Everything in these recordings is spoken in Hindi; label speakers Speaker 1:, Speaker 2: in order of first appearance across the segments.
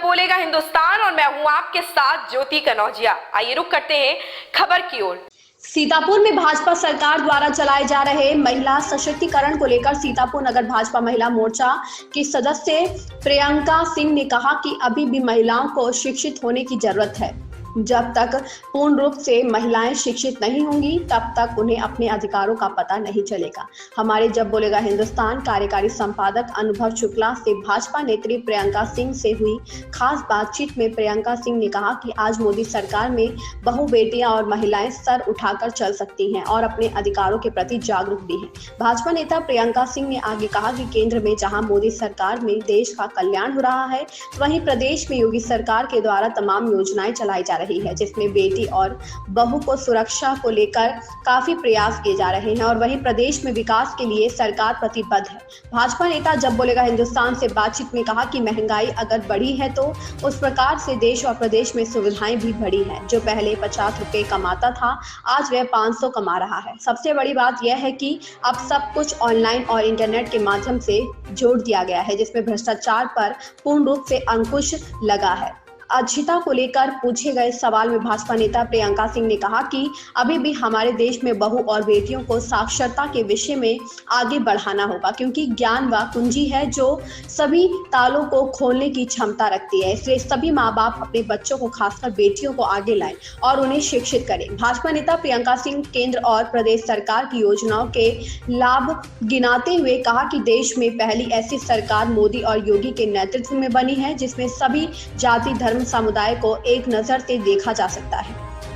Speaker 1: बोलेगा हिंदुस्तान और मैं हूं आपके साथ ज्योति कनौजिया। आइए रुक करते हैं खबर की ओर।
Speaker 2: सीतापुर में भाजपा सरकार द्वारा चलाए जा रहे महिला सशक्तिकरण को लेकर सीतापुर नगर भाजपा महिला मोर्चा की सदस्य प्रियंका सिंह ने कहा कि अभी भी महिलाओं को शिक्षित होने की जरूरत है। जब तक पूर्ण रूप से महिलाएं शिक्षित नहीं होंगी तब तक उन्हें अपने अधिकारों का पता नहीं चलेगा। हमारे जब बोलेगा हिंदुस्तान कार्यकारी संपादक अनुभव शुक्ला से भाजपा नेत्री प्रियंका सिंह से हुई खास बातचीत में प्रियंका सिंह ने कहा कि आज मोदी सरकार में बहु बेटियां और महिलाएं सर उठाकर चल सकती हैं और अपने अधिकारों के प्रति जागरूक भी हैं। भाजपा नेता प्रियंका सिंह ने आगे कहा कि केंद्र में जहां मोदी सरकार में देश का कल्याण हो रहा है, वहीं प्रदेश में योगी सरकार के द्वारा तमाम योजनाएं चलाई जा रही है, जिसमें बेटी और बहू को सुरक्षा को लेकर काफी प्रयास किए जा रहे हैं और वहीं प्रदेश में विकास के लिए सरकार प्रतिबद्ध है। भाजपा नेता जब बोलेगा हिंदुस्तान से बातचीत में कहा कि महंगाई अगर बढ़ी है तो उस प्रकार से देश और प्रदेश में सुविधाएं भी बढ़ी हैं। जो पहले 50 रुपए कमाता था, आज वह 500 कमा रहा है। सबसे बड़ी बात यह है कि अब सब कुछ ऑनलाइन और इंटरनेट के माध्यम से जोड़ दिया गया है, जिसमें भ्रष्टाचार पर पूर्ण रूप से अंकुश लगा है। अच्छिता को लेकर पूछे गए सवाल में भाजपा नेता प्रियंका सिंह ने कहा कि अभी भी हमारे देश में बहू और बेटियों को साक्षरता के विषय में आगे बढ़ाना होगा, क्योंकि ज्ञान वह कुंजी है जो सभी तालों को खोलने की क्षमता रखती है। इसलिए सभी माँ बाप अपने बच्चों को, खासकर बेटियों को आगे लाएं और उन्हें शिक्षित करें। भाजपा नेता प्रियंका सिंह केंद्र और प्रदेश सरकार की योजनाओं के लाभ गिनाते हुए कहा कि देश में पहली ऐसी सरकार मोदी और योगी के नेतृत्व में बनी है जिसमें सभी जाति धर्म समुदाय को एक नजर से देखा जा सकता है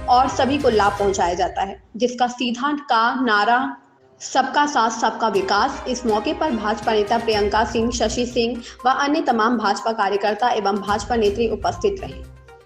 Speaker 2: और सभी को लाभ पहुंचाया जाता है, जिसका सीधा का नारा सबका साथ सबका विकास। इस मौके पर भाजपा नेता प्रियंका सिंह, शशि सिंह व अन्य तमाम भाजपा कार्यकर्ता एवं भाजपा नेत्री उपस्थित रहे।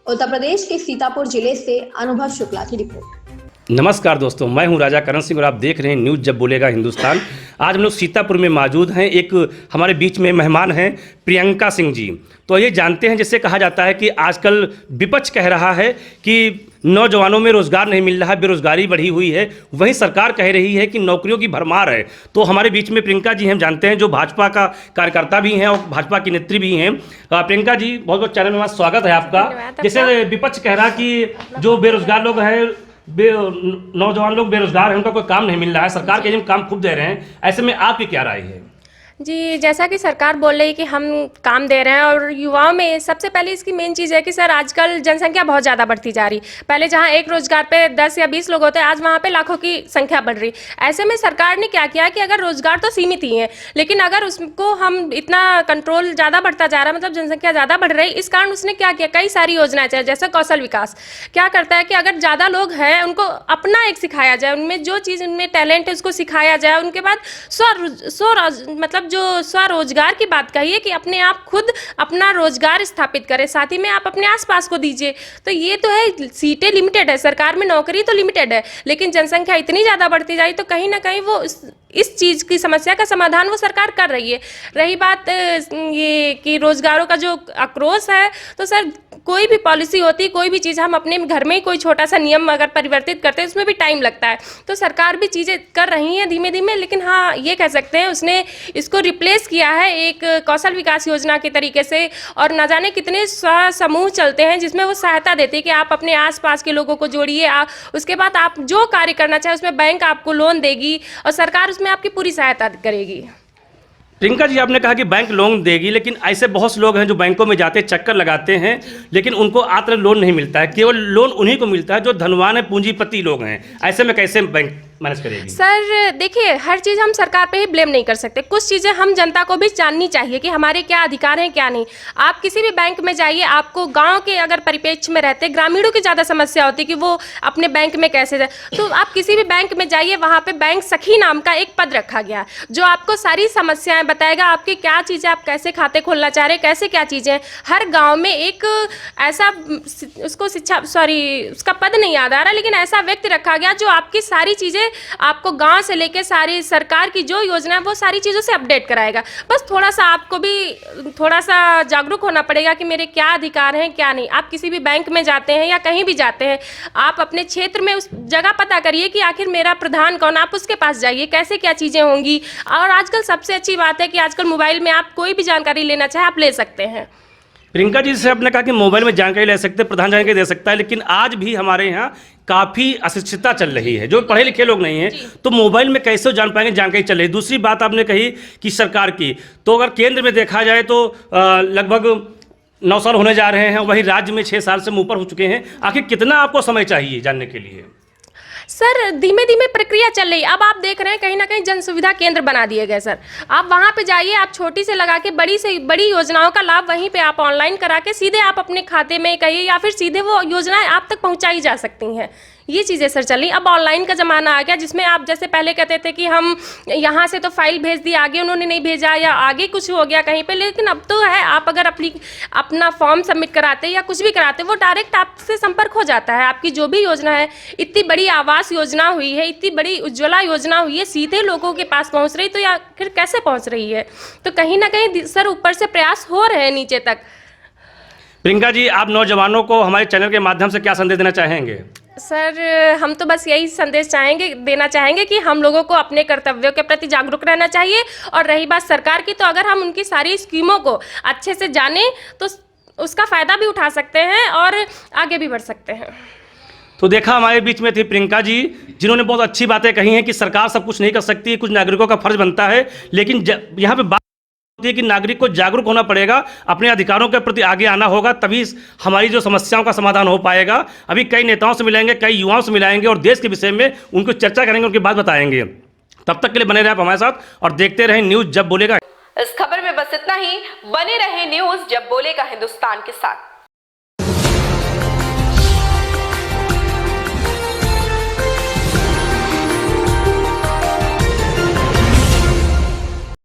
Speaker 2: उत्तर प्रदेश के सीतापुर जिले से अनुभव शुक्ला की रिपोर्ट।
Speaker 3: नमस्कार दोस्तों, मैं हूं राजा करण सिंह और आप देख रहे हैं न्यूज़ जब बोलेगा हिंदुस्तान। आज हम लोग सीतापुर में मौजूद हैं। एक हमारे बीच में मेहमान हैं प्रियंका सिंह जी। तो ये जानते हैं, जैसे कहा जाता है कि आजकल विपक्ष कह रहा है कि नौजवानों में रोज़गार नहीं मिल रहा है, बेरोज़गारी बढ़ी हुई है, वहीं सरकार कह रही है कि नौकरियों की भरमार है। तो हमारे बीच में प्रियंका जी हम जानते हैं, जो भाजपा का कार्यकर्ता भी हैं और भाजपा की नेत्री भी हैं। प्रियंका जी, बहुत बहुत चैनल में स्वागत है आपका। जैसे विपक्ष कह रहा कि जो बेरोज़गार लोग हैं, नौजवान लोग बेरोजगार हैं, उनका कोई काम नहीं मिल रहा है, सरकार के एजेंट काम खूब दे रहे हैं, ऐसे में आपकी क्या राय है?
Speaker 4: जी, जैसा कि सरकार बोल रही है कि हम काम दे रहे हैं और युवाओं में सबसे पहले इसकी मेन चीज़ है कि सर आजकल जनसंख्या बहुत ज़्यादा बढ़ती जा रही। पहले जहां एक रोजगार पे 10 या 20 लोग होते हैं, आज वहां पे लाखों की संख्या बढ़ रही। ऐसे में सरकार ने क्या किया कि अगर रोजगार तो सीमित ही है, लेकिन अगर उसको हम इतना कंट्रोल ज़्यादा बढ़ता जा रहा है, मतलब जनसंख्या ज़्यादा बढ़ रही, इस कारण उसने क्या किया, कई सारी योजनाएं चाहिए। जैसे कौशल विकास क्या करता है कि अगर ज़्यादा लोग हैं उनको अपना एक सिखाया जाए, उनमें जो चीज़ उनमें टैलेंट है उसको सिखाया जाए। उनके बाद मतलब जो स्वरोजगार की बात कही कि अपने आप खुद अपना रोजगार स्थापित करें, साथ ही में आप अपने आसपास को दीजिए। तो ये तो है, सीटें लिमिटेड है, सरकार में नौकरी तो लिमिटेड है, लेकिन जनसंख्या इतनी ज़्यादा बढ़ती जाए तो कहीं ना कहीं वो इस चीज़ की समस्या का समाधान वो सरकार कर रही है। रही बात ये कि रोजगारों का जो आक्रोश है, तो सर कोई भी पॉलिसी होती, कोई भी चीज़ हम अपने घर में ही कोई छोटा सा नियम अगर परिवर्तित करते हैं उसमें भी टाइम लगता है। तो सरकार भी चीज़ें कर रही हैं धीमे धीमे, लेकिन हाँ ये कह सकते हैं उसने इसको रिप्लेस किया है एक कौशल विकास योजना के तरीके से। और न जाने कितने समूह चलते हैं जिसमें वो सहायता देते हैं कि आप अपने आसपास के लोगों को जोड़िए, उसके बाद आप जो कार्य करना चाहे उसमें बैंक आपको लोन देगी और सरकार उसमें आपकी पूरी सहायता करेगी।
Speaker 3: प्रियंका जी, आपने कहा कि बैंक लोन देगी, लेकिन ऐसे बहुत से लोग हैं जो बैंकों में जाते चक्कर लगाते हैं, लेकिन उनको आत्र लोन नहीं मिलता है। केवल लोन उन्हीं को मिलता है जो धनवान है, पूंजीपति लोग हैं। ऐसे में कैसे बैंक मैनेज करेगी?
Speaker 4: सर देखिए, हर चीज़ हम सरकार पे ही ब्लेम नहीं कर सकते। कुछ चीज़ें हम जनता को भी जाननी चाहिए कि हमारे क्या अधिकार हैं क्या नहीं। आप किसी भी बैंक में जाइए, आपको गांव के अगर परिप्रेक्ष्य में रहते ग्रामीणों की ज़्यादा समस्या होती है कि वो अपने बैंक में कैसे जाए। तो आप किसी भी बैंक में जाइए, वहाँ पे बैंक सखी नाम का एक पद रखा गया जो आपको सारी समस्याएं बताएगा, आपकी क्या चीज़ें, आप कैसे खाते खोलना चाह रहे हैं, कैसे क्या चीज़ें। हर गाँव में एक ऐसा उसका पद नहीं याद आ रहा, लेकिन ऐसा व्यक्ति रखा गया जो आपकी सारी चीज़ें आपको गांव से लेके सारी सरकार की जो योजना है वो सारी चीज़ों से अपडेट कराएगा। बस थोड़ा सा आपको भी थोड़ा सा जागरूक होना पड़ेगा कि मेरे क्या अधिकार हैं क्या नहीं। आप किसी भी बैंक में जाते हैं या कहीं भी जाते हैं, आप अपने क्षेत्र में उस जगह पता करिए कि आखिर मेरा प्रधान कौन, आप उसके पास जाइए, कैसे क्या चीज़ें होंगी। और आजकल सबसे अच्छी बात है कि आजकल मोबाइल में आप कोई भी जानकारी लेना चाहे आप ले सकते हैं।
Speaker 3: प्रियंका जी से आपने कहा कि मोबाइल में जानकारी ले सकते हैं, प्रधान जानकारी दे सकता है, लेकिन आज भी हमारे यहाँ काफ़ी अशिक्षितता चल रही है, जो पढ़े लिखे लोग नहीं हैं, तो मोबाइल में कैसे जान पाएंगे जानकारी चल रही है। दूसरी बात आपने कही कि सरकार की, तो अगर केंद्र में देखा जाए तो लगभग 9 साल होने जा रहे हैं, वहीं राज्य में 6 साल से ऊपर हो चुके हैं। आखिर कितना आपको समय चाहिए जानने के लिए?
Speaker 4: सर धीमे धीमे प्रक्रिया चल रही है। अब आप देख रहे हैं कहीं ना कहीं जन सुविधा केंद्र बना दिए गए सर। आप वहाँ पे जाइए, आप छोटी से लगा के बड़ी से बड़ी योजनाओं का लाभ वहीं पे आप ऑनलाइन करा के सीधे आप अपने खाते में कहिए या फिर सीधे वो योजनाएं आप तक पहुँचाई जा सकती हैं। ये चीज़ें सर चल रही। अब ऑनलाइन का ज़माना आ गया, जिसमें आप जैसे पहले कहते थे कि हम यहाँ से तो फाइल भेज दी, आगे उन्होंने नहीं भेजा या आगे कुछ हो गया कहीं पे, लेकिन अब तो है आप अगर अपना फॉर्म सबमिट कराते या कुछ भी कराते वो डायरेक्ट आपसे संपर्क हो जाता है। आपकी जो भी योजना है, इतनी बड़ी आवास योजना हुई है, इतनी बड़ी उज्ज्वला योजना हुई है, सीधे लोगों के पास पहुँच रही, तो या फिर कैसे पहुँच रही है? तो कहीं ना कहीं सर ऊपर से प्रयास हो रहे हैं नीचे तक।
Speaker 3: प्रियंका जी, आप नौजवानों को हमारे चैनल के माध्यम से क्या संदेश देना चाहेंगे?
Speaker 4: सर हम तो बस यही संदेश देना चाहेंगे कि हम लोगों को अपने कर्तव्यों के प्रति जागरूक रहना चाहिए। और रही बात सरकार की, तो अगर हम उनकी सारी स्कीमों को अच्छे से जानें तो उसका फ़ायदा भी उठा सकते हैं और आगे भी बढ़ सकते हैं।
Speaker 3: तो देखा, हमारे बीच में थी प्रियंका जी, जिन्होंने बहुत अच्छी बातें कही हैं कि सरकार सब कुछ नहीं कर सकती, कुछ नागरिकों का फर्ज बनता है, लेकिन यहाँ पे बात होती है कि नागरिक को जागरूक होना पड़ेगा, अपने अधिकारों के प्रति आगे आना होगा, तभी हमारी जो समस्याओं का समाधान हो पाएगा। अभी कई नेताओं से मिलेंगे, कई युवाओं से मिलाएंगे और देश के विषय में उनको चर्चा करेंगे, उनकी बात बताएंगे। तब तक के लिए बने रहे आप हमारे साथ और देखते रहें न्यूज़ जब बोलेगा।
Speaker 1: इस खबर में बस इतना ही। बने रहे न्यूज़ जब बोलेगा हिंदुस्तान के साथ।